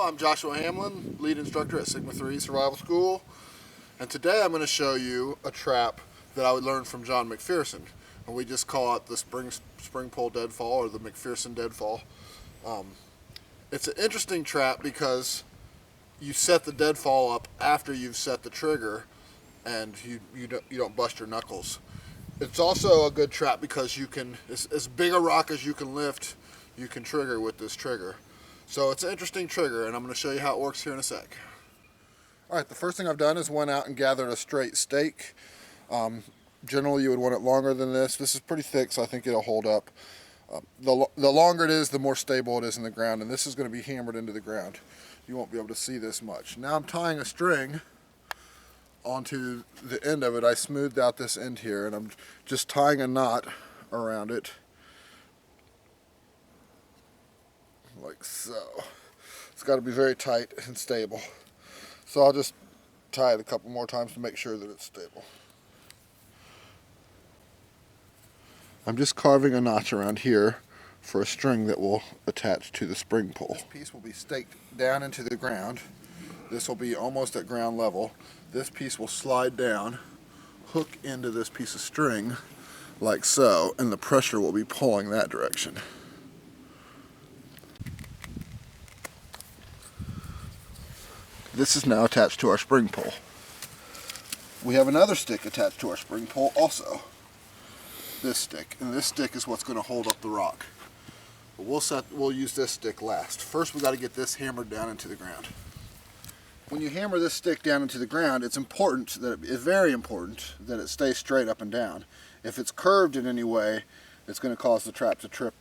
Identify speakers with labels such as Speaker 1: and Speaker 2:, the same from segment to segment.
Speaker 1: I'm Joshua Hamlin, lead instructor at Sigma 3 Survival School, and today I'm going to show you a trap that I learned from John McPherson, and we just call it the spring pole deadfall, or the McPherson deadfall. It's an interesting trap because you set the deadfall up after you've set the trigger, and you don't bust your knuckles. It's also a good trap because you can, as big a rock as you can lift, you can trigger with this trigger. So it's an interesting trigger, and I'm going to show you how it works here in a sec. Alright, the first thing I've done is went out and gathered a straight stake. Generally you would want it longer than this. This is pretty thick, so I think it'll hold up. The longer it is, the more stable it is in the ground, and this is going to be hammered into the ground. You won't be able to see this much. Now I'm tying a string onto the end of it. I smoothed out this end here, and I'm just tying a knot around it like so. It's got to be very tight and stable, so I'll just tie it a couple more times to make sure that it's stable. I'm just carving a notch around here for a string that will attach to the spring pole. This piece will be staked down into the ground. This will be almost at ground level. This piece will slide down, hook into this piece of string like so, and the pressure will be pulling that direction. This is now attached to our spring pole. We have another stick attached to our spring pole also. This stick, and this stick is what's going to hold up the rock. But we'll use this stick last. First we got to get this hammered down into the ground. When you hammer this stick down into the ground, it's very important that it stays straight up and down. If it's curved in any way, it's going to cause the trap to trip.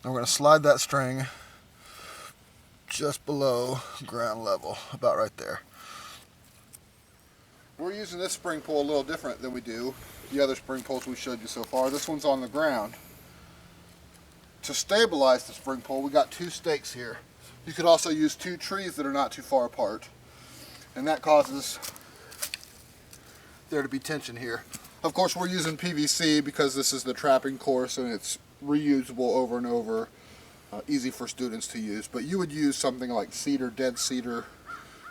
Speaker 1: We're going to slide that string just below ground level, about right there. We're using this spring pole a little different than we do the other spring poles we showed you so far. This one's on the ground. To stabilize the spring pole, we got two stakes here. You could also use two trees that are not too far apart, and that causes there to be tension here. Of course, we're using PVC because this is the trapping course and it's reusable over and over, easy for students to use, but you would use something like cedar, dead cedar,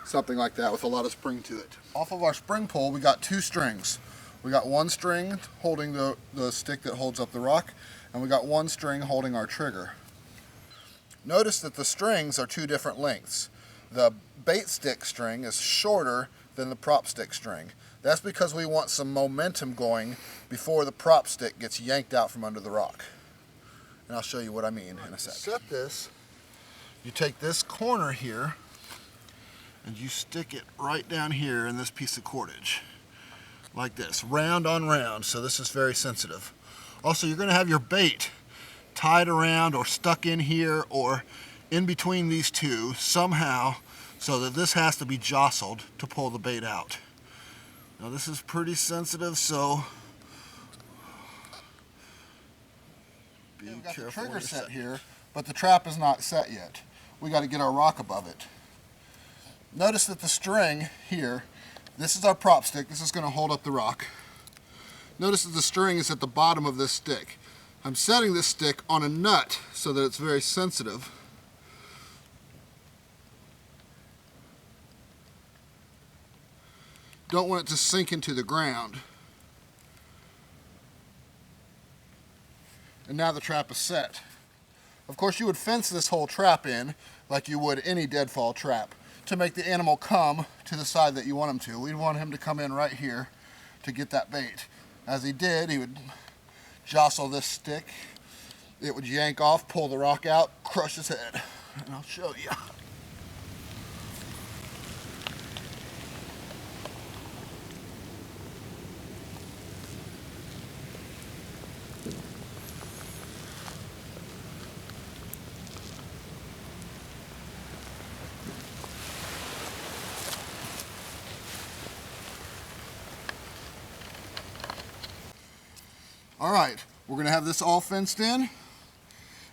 Speaker 1: something like that with a lot of spring to it. Off of our spring pole we got two strings. We got one string holding the stick that holds up the rock, and we got one string holding our trigger. Notice that the strings are two different lengths. The bait stick string is shorter than the prop stick string. That's because we want some momentum going before the prop stick gets yanked out from under the rock. And I'll show you what I mean in a sec. To set this, you take this corner here and you stick it right down here in this piece of cordage, like this, round on round, so this is very sensitive. Also, you're going to have your bait tied around or stuck in here or in between these two somehow, so that this has to be jostled to pull the bait out. Now this is pretty sensitive, so we've got the trigger set here, but the trap is not set yet. We got to get our rock above it. Notice that the string here, this is our prop stick, this is going to hold up the rock. Notice that the string is at the bottom of this stick. I'm setting this stick on a nut so that it's very sensitive. Don't want it to sink into the ground. And now the trap is set. Of course, you would fence this whole trap in like you would any deadfall trap to make the animal come to the side that you want him to. We'd want him to come in right here to get that bait. As he did, he would jostle this stick. It would yank off, pull the rock out, crush his head. And I'll show you. All right, we're going to have this all fenced in,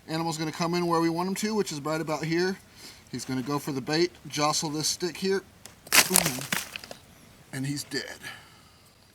Speaker 1: Animal's going to come in where we want him to, which is right about here. He's going to go for the bait, jostle this stick here, boom, and he's dead.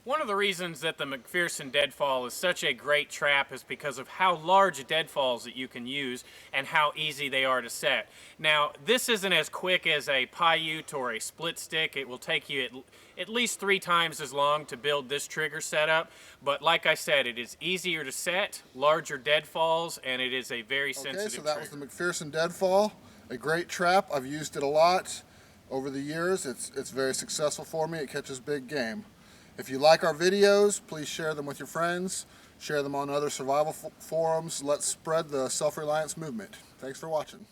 Speaker 2: One of the reasons that the McPherson Deadfall is such a great trap is because of how large deadfalls that you can use and how easy they are to set. Now, this isn't as quick as a Paiute or a split stick. It will take you at least 3 times as long to build this trigger setup, but like I said, it is easier to set, larger deadfalls, and it is a very sensitive
Speaker 1: so that
Speaker 2: trigger.
Speaker 1: was the McPherson Deadfall, a great trap. I've used it a lot over the years. It's very successful for me. It catches big game. If you like our videos, please share them with your friends, share them on other survival forums. Let's spread the self-reliance movement. Thanks for watching.